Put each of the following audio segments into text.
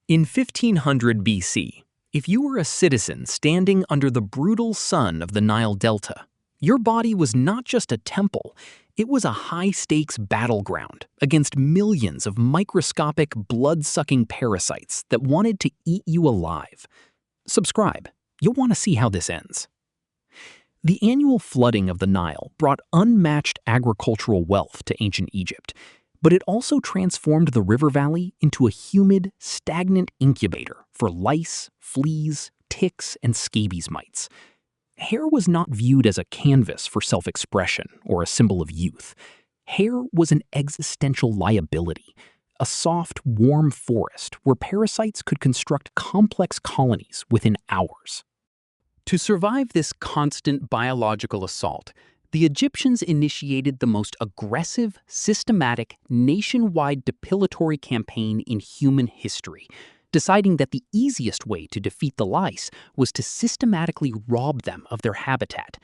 In 1500 BC, if you were a citizen standing under the brutal sun of the Nile Delta, your body was not just a temple, it was a high-stakes battleground against millions of microscopic, blood-sucking parasites that wanted to eat you alive. Subscribe. You'll want to see how this ends. The annual flooding of the Nile brought unmatched agricultural wealth to ancient Egypt, but it also transformed the river valley into a humid, stagnant incubator for lice, fleas, ticks, and scabies mites. Hair was not viewed as a canvas for self-expression or a symbol of youth. Hair was an existential liability, a soft, warm forest where parasites could construct complex colonies within hours. To survive this constant biological assault, the Egyptians initiated the most aggressive, systematic, nationwide depilatory campaign in human history, deciding that the easiest way to defeat the lice was to systematically rob them of their habitat.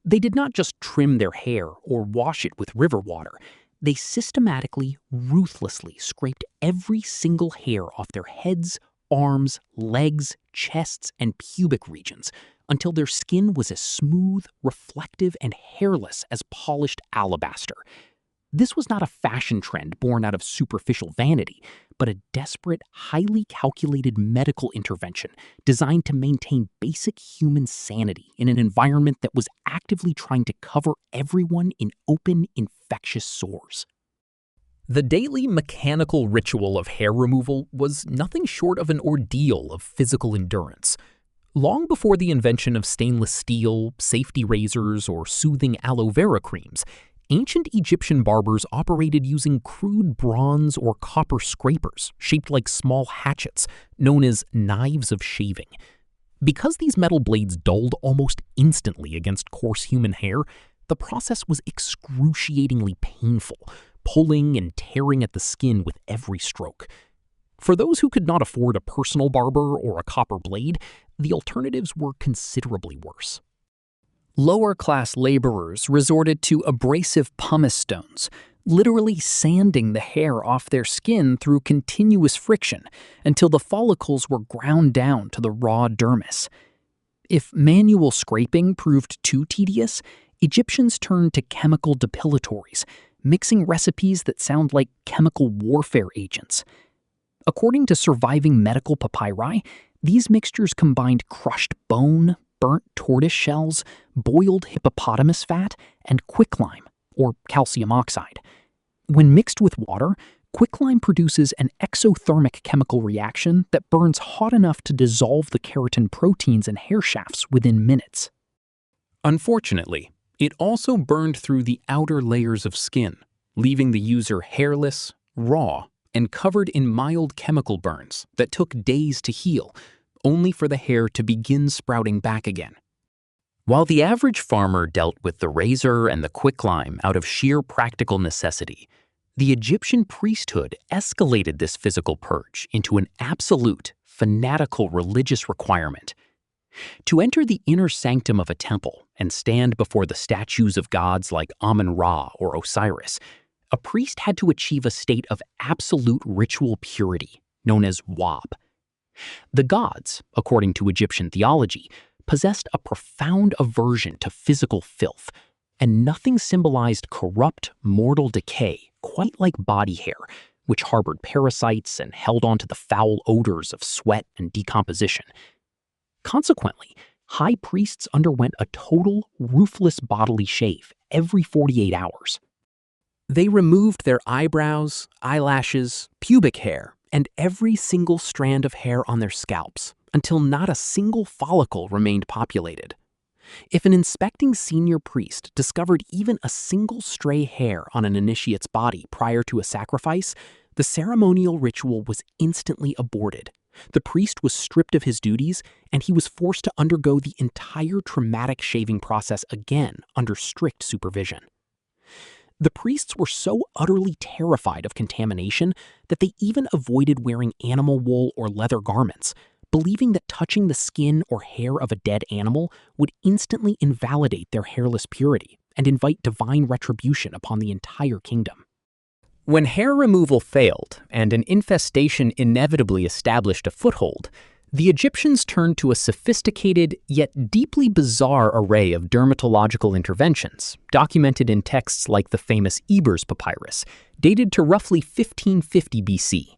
They did not just trim their hair or wash it with river water. They systematically, ruthlessly scraped every single hair off their heads, arms, legs, chests, and pubic regions, until their skin was as smooth, reflective, and hairless as polished alabaster. This was not a fashion trend born out of superficial vanity, but a desperate, highly calculated medical intervention designed to maintain basic human sanity in an environment that was actively trying to cover everyone in open, infectious sores. The daily mechanical ritual of hair removal was nothing short of an ordeal of physical endurance. Long before the invention of stainless steel, safety razors, or soothing aloe vera creams, ancient Egyptian barbers operated using crude bronze or copper scrapers shaped like small hatchets, known as knives of shaving. Because these metal blades dulled almost instantly against coarse human hair, the process was excruciatingly painful, pulling and tearing at the skin with every stroke. For those who could not afford a personal barber or a copper blade, the alternatives were considerably worse. Lower-class laborers resorted to abrasive pumice stones, literally sanding the hair off their skin through continuous friction until the follicles were ground down to the raw dermis. If manual scraping proved too tedious, Egyptians turned to chemical depilatories, mixing recipes that sound like chemical warfare agents. According to surviving medical papyri, these mixtures combined crushed bone, burnt tortoise shells, boiled hippopotamus fat, and quicklime, or calcium oxide. When mixed with water, quicklime produces an exothermic chemical reaction that burns hot enough to dissolve the keratin proteins in hair shafts within minutes. Unfortunately, it also burned through the outer layers of skin, leaving the user hairless, raw, and covered in mild chemical burns that took days to heal, only for the hair to begin sprouting back again. While the average farmer dealt with the razor and the quicklime out of sheer practical necessity, the Egyptian priesthood escalated this physical purge into an absolute, fanatical religious requirement. To enter the inner sanctum of a temple and stand before the statues of gods like Amun-Ra or Osiris, a priest had to achieve a state of absolute ritual purity, known as Wab. The gods, according to Egyptian theology, possessed a profound aversion to physical filth, and nothing symbolized corrupt, mortal decay quite like body hair, which harbored parasites and held onto the foul odors of sweat and decomposition. Consequently, high priests underwent a total, ruthless bodily shave every 48 hours. They removed their eyebrows, eyelashes, pubic hair, and every single strand of hair on their scalps until not a single follicle remained populated. If an inspecting senior priest discovered even a single stray hair on an initiate's body prior to a sacrifice, the ceremonial ritual was instantly aborted. The priest was stripped of his duties, and he was forced to undergo the entire traumatic shaving process again under strict supervision. The priests were so utterly terrified of contamination that they even avoided wearing animal wool or leather garments, believing that touching the skin or hair of a dead animal would instantly invalidate their hairless purity and invite divine retribution upon the entire kingdom. When hair removal failed and an infestation inevitably established a foothold, the Egyptians turned to a sophisticated yet deeply bizarre array of dermatological interventions, documented in texts like the famous Ebers Papyrus, dated to roughly 1550 BC.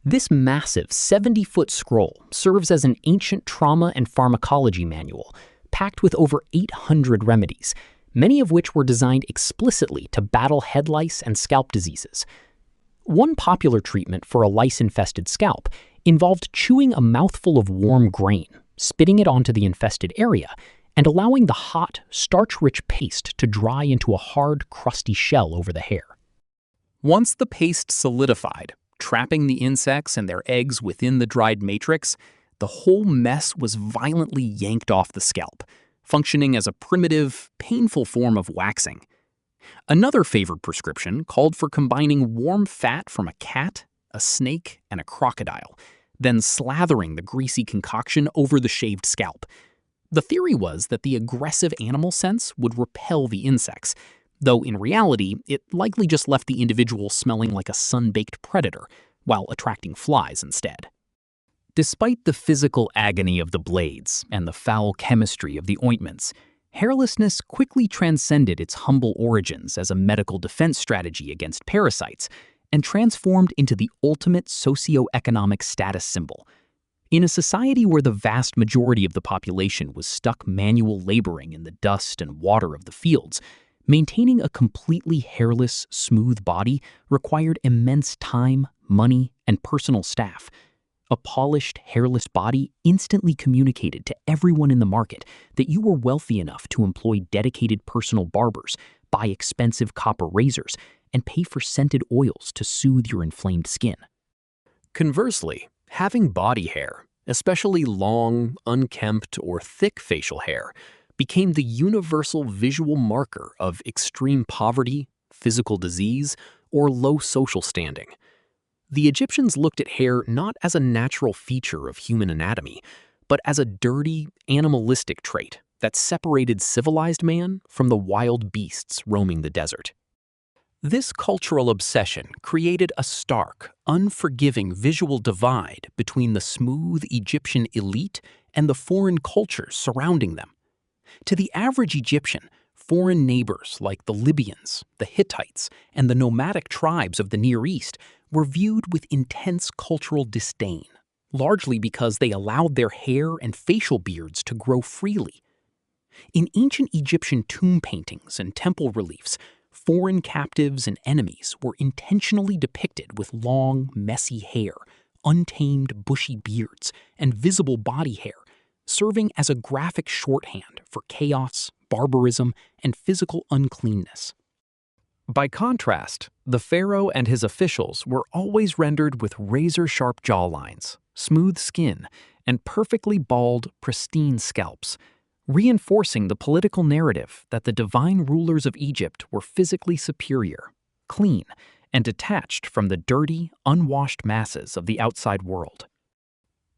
This massive 70-foot scroll serves as an ancient trauma and pharmacology manual, packed with over 800 remedies, many of which were designed explicitly to battle head lice and scalp diseases. One popular treatment for a lice-infested scalp involved chewing a mouthful of warm grain, spitting it onto the infested area, and allowing the hot, starch-rich paste to dry into a hard, crusty shell over the hair. Once the paste solidified, trapping the insects and their eggs within the dried matrix, the whole mess was violently yanked off the scalp, functioning as a primitive, painful form of waxing. Another favored prescription called for combining warm fat from a cat, a snake, and a crocodile, then slathering the greasy concoction over the shaved scalp. The theory was that the aggressive animal scents would repel the insects, though in reality, it likely just left the individual smelling like a sun-baked predator, while attracting flies instead. Despite the physical agony of the blades and the foul chemistry of the ointments, hairlessness quickly transcended its humble origins as a medical defense strategy against parasites and transformed into the ultimate socioeconomic status symbol. In a society where the vast majority of the population was stuck manual laboring in the dust and water of the fields, maintaining a completely hairless, smooth body required immense time, money, and personal staff. A polished, hairless body instantly communicated to everyone in the market that you were wealthy enough to employ dedicated personal barbers, buy expensive copper razors, and pay for scented oils to soothe your inflamed skin. Conversely, having body hair, especially long, unkempt, or thick facial hair, became the universal visual marker of extreme poverty, physical disease, or low social standing. The Egyptians looked at hair not as a natural feature of human anatomy, but as a dirty, animalistic trait that separated civilized man from the wild beasts roaming the desert. This cultural obsession created a stark, unforgiving visual divide between the smooth Egyptian elite and the foreign cultures surrounding them. To the average Egyptian, foreign neighbors like the Libyans, the Hittites, and the nomadic tribes of the Near East were viewed with intense cultural disdain, largely because they allowed their hair and facial beards to grow freely. In ancient Egyptian tomb paintings and temple reliefs, foreign captives and enemies were intentionally depicted with long, messy hair, untamed, bushy beards, and visible body hair, serving as a graphic shorthand for chaos, barbarism, and physical uncleanness. By contrast, the pharaoh and his officials were always rendered with razor-sharp jawlines, smooth skin, and perfectly bald, pristine scalps, reinforcing the political narrative that the divine rulers of Egypt were physically superior, clean, and detached from the dirty, unwashed masses of the outside world.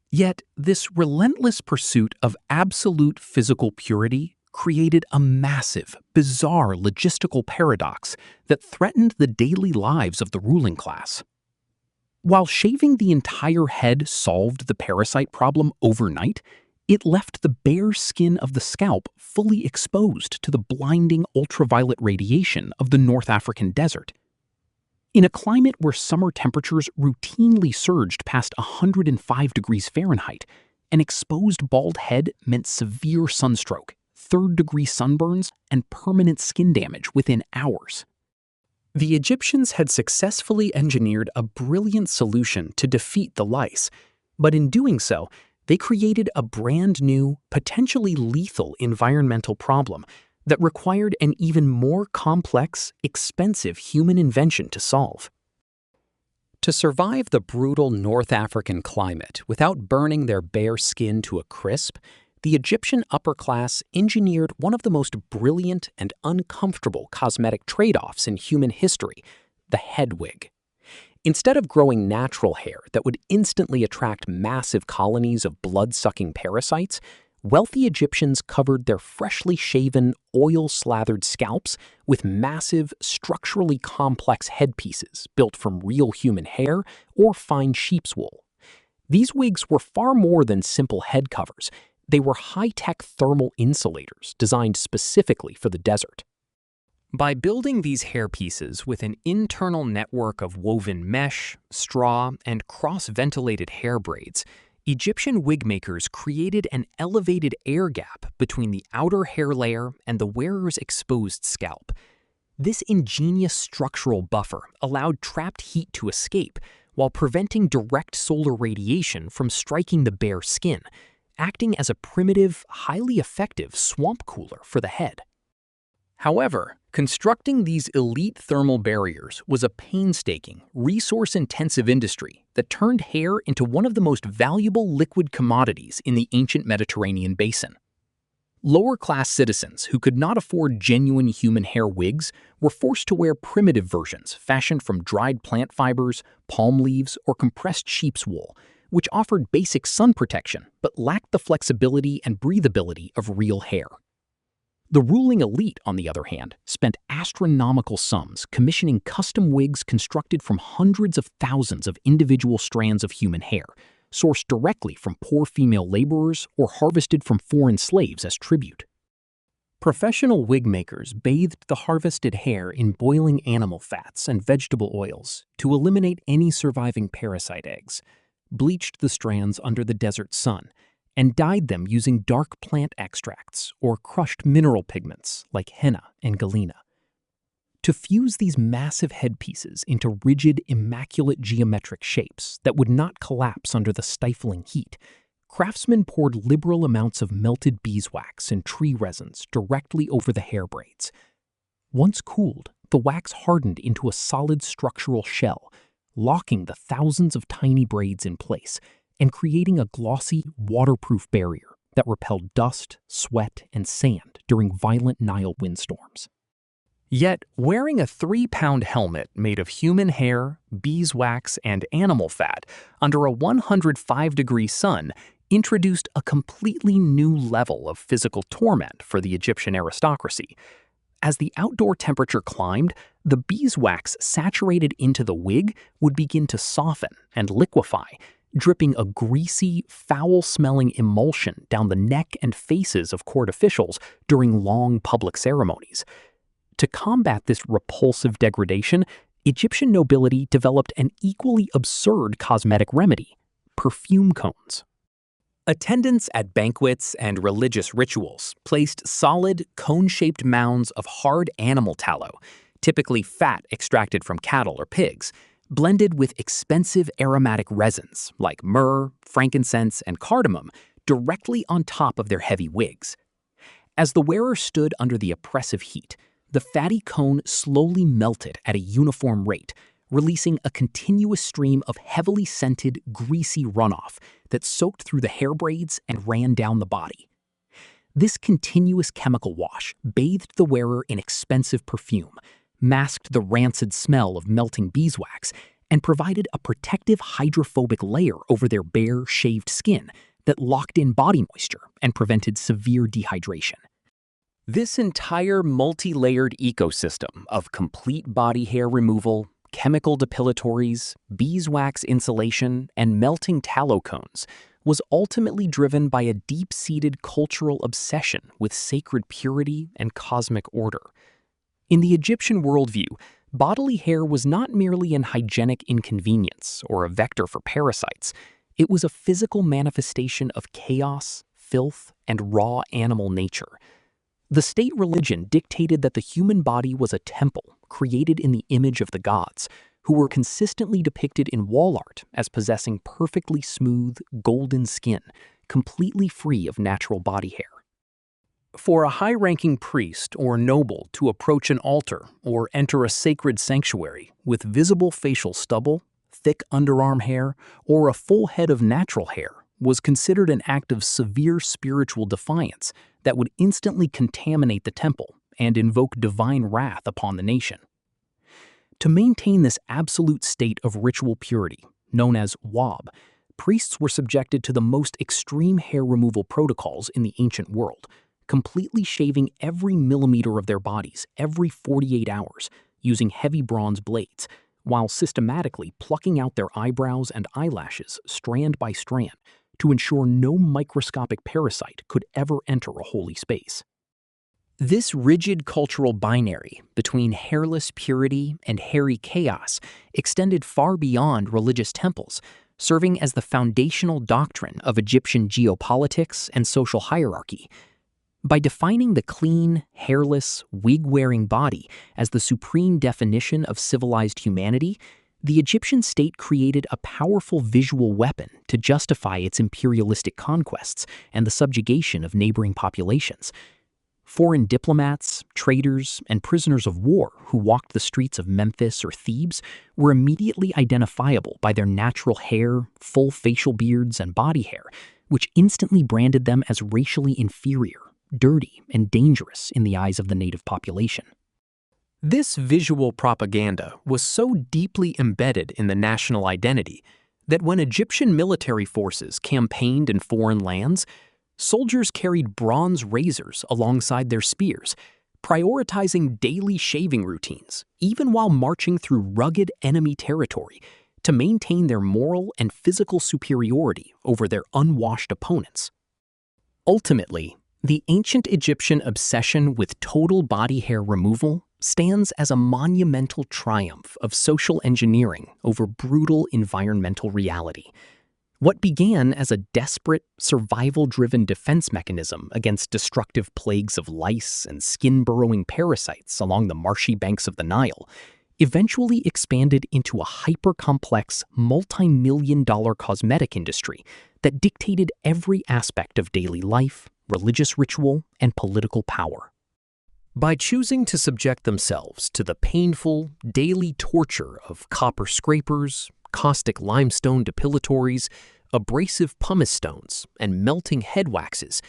Yet, this relentless pursuit of absolute physical purity created a massive, bizarre logistical paradox that threatened the daily lives of the ruling class. While shaving the entire head solved the parasite problem overnight, it left the bare skin of the scalp fully exposed to the blinding ultraviolet radiation of the North African desert. In a climate where summer temperatures routinely surged past 105 degrees Fahrenheit, an exposed bald head meant severe sunstroke, third-degree sunburns, and permanent skin damage within hours. The Egyptians had successfully engineered a brilliant solution to defeat the lice, but in doing so, they created a brand new, potentially lethal environmental problem that required an even more complex, expensive human invention to solve. To survive the brutal North African climate without burning their bare skin to a crisp, the Egyptian upper class engineered one of the most brilliant and uncomfortable cosmetic trade-offs in human history, the head wig. Instead of growing natural hair that would instantly attract massive colonies of blood-sucking parasites, Wealthy Egyptians covered their freshly shaven, oil-slathered scalps with massive, structurally complex headpieces built from real human hair or fine sheep's wool. These wigs were far more than simple head covers. They were high-tech thermal insulators designed specifically for the desert. By building these hairpieces with an internal network of woven mesh, straw, and cross-ventilated hair braids, Egyptian wig makers created an elevated air gap between the outer hair layer and the wearer's exposed scalp. This ingenious structural buffer allowed trapped heat to escape while preventing direct solar radiation from striking the bare skin, acting as a primitive, highly effective swamp cooler for the head. However, constructing these elite thermal barriers was a painstaking, resource-intensive industry that turned hair into one of the most valuable liquid commodities in the ancient Mediterranean basin. Lower-class citizens who could not afford genuine human hair wigs were forced to wear primitive versions fashioned from dried plant fibers, palm leaves, or compressed sheep's wool, which offered basic sun protection but lacked the flexibility and breathability of real hair. The ruling elite, on the other hand, spent astronomical sums commissioning custom wigs constructed from hundreds of thousands of individual strands of human hair, sourced directly from poor female laborers or harvested from foreign slaves as tribute. Professional wig makers bathed the harvested hair in boiling animal fats and vegetable oils to eliminate any surviving parasite eggs, bleached the strands under the desert sun, and dyed them using dark plant extracts or crushed mineral pigments like henna and galena. To fuse these massive headpieces into rigid, immaculate geometric shapes that would not collapse under the stifling heat, craftsmen poured liberal amounts of melted beeswax and tree resins directly over the hair braids. Once cooled, the wax hardened into a solid structural shell, locking the thousands of tiny braids in place and creating a glossy, waterproof barrier that repelled dust, sweat, and sand during violent Nile windstorms. Yet, wearing a 3-pound helmet made of human hair, beeswax, and animal fat under a 105-degree sun introduced a completely new level of physical torment for the Egyptian aristocracy. As the outdoor temperature climbed, the beeswax saturated into the wig would begin to soften and liquefy, dripping a greasy, foul-smelling emulsion down the neck and faces of court officials during long public ceremonies. To combat this repulsive degradation, Egyptian nobility developed an equally absurd cosmetic remedy: perfume cones. Attendants at banquets and religious rituals placed solid, cone-shaped mounds of hard animal tallow, typically fat extracted from cattle or pigs, blended with expensive aromatic resins like myrrh, frankincense, and cardamom directly on top of their heavy wigs. As the wearer stood under the oppressive heat, the fatty cone slowly melted at a uniform rate, releasing a continuous stream of heavily scented, greasy runoff that soaked through the hair braids and ran down the body. This continuous chemical wash bathed the wearer in expensive perfume, masked the rancid smell of melting beeswax, and provided a protective hydrophobic layer over their bare, shaved skin that locked in body moisture and prevented severe dehydration. This entire multi-layered ecosystem of complete body hair removal, chemical depilatories, beeswax insulation, and melting tallow cones was ultimately driven by a deep-seated cultural obsession with sacred purity and cosmic order. In the Egyptian worldview, bodily hair was not merely an hygienic inconvenience or a vector for parasites. It was a physical manifestation of chaos, filth, and raw animal nature. The state religion dictated that the human body was a temple created in the image of the gods, who were consistently depicted in wall art as possessing perfectly smooth, golden skin, completely free of natural body hair. For a high-ranking priest or noble to approach an altar or enter a sacred sanctuary with visible facial stubble, thick underarm hair, or a full head of natural hair was considered an act of severe spiritual defiance that would instantly contaminate the temple and invoke divine wrath upon the nation. To maintain this absolute state of ritual purity, known as wab, Priests were subjected to the most extreme hair removal protocols in the ancient world, completely shaving every millimeter of their bodies every 48 hours using heavy bronze blades, while systematically plucking out their eyebrows and eyelashes strand by strand to ensure no microscopic parasite could ever enter a holy space. This rigid cultural binary between hairless purity and hairy chaos extended far beyond religious temples, serving as the foundational doctrine of Egyptian geopolitics and social hierarchy. By defining the clean, hairless, wig-wearing body as the supreme definition of civilized humanity, the Egyptian state created a powerful visual weapon to justify its imperialistic conquests and the subjugation of neighboring populations. Foreign diplomats, traders, and prisoners of war who walked the streets of Memphis or Thebes were immediately identifiable by their natural hair, full facial beards, and body hair, which instantly branded them as racially inferior, dirty, and dangerous in the eyes of the native population. This visual propaganda was so deeply embedded in the national identity that when Egyptian military forces campaigned in foreign lands, soldiers carried bronze razors alongside their spears, prioritizing daily shaving routines, even while marching through rugged enemy territory, to maintain their moral and physical superiority over their unwashed opponents. Ultimately, the ancient Egyptian obsession with total body hair removal stands as a monumental triumph of social engineering over brutal environmental reality. What began as a desperate, survival-driven defense mechanism against destructive plagues of lice and skin-burrowing parasites along the marshy banks of the Nile eventually expanded into a hyper-complex, multi-million-dollar cosmetic industry that dictated every aspect of daily life, religious ritual, and political power. By choosing to subject themselves to the painful, daily torture of copper scrapers, caustic limestone depilatories, abrasive pumice stones, and melting head waxes,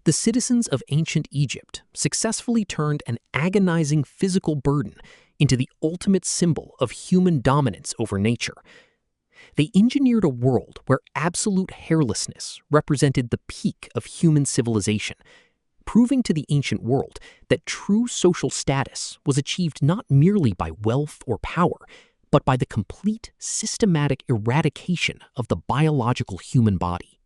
the citizens of ancient Egypt successfully turned an agonizing physical burden into the ultimate symbol of human dominance over nature. They engineered a world where absolute hairlessness represented the peak of human civilization, proving to the ancient world that true social status was achieved not merely by wealth or power, but by the complete, systematic eradication of the biological human body.